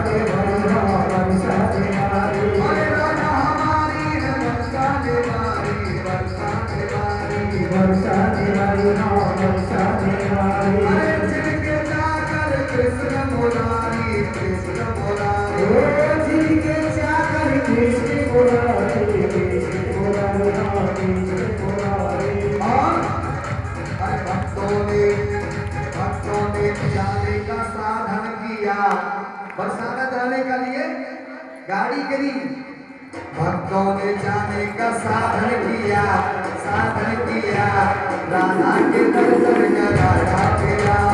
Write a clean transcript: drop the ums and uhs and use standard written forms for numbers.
दे हरि राम वर्षा दे हरि अरे राधा हमारी है वर्षा दे हरि वर्षा दे हरि वर्षा दे हरि राम वर्षा दे हरि अरे जिनके जाकर कृष्ण मुरारी कृष्ण मुरारी जिनके चाकर कृष्ण मुरारी कृष्ण मुरारी राम कृष्ण मुरारी और अरे भक्तों ने जाने का साधन किया बरसाना जाने के लिए गाड़ी करी भक्तों ने जाने का साधन किया राधा के दर्शन का राधा तेरा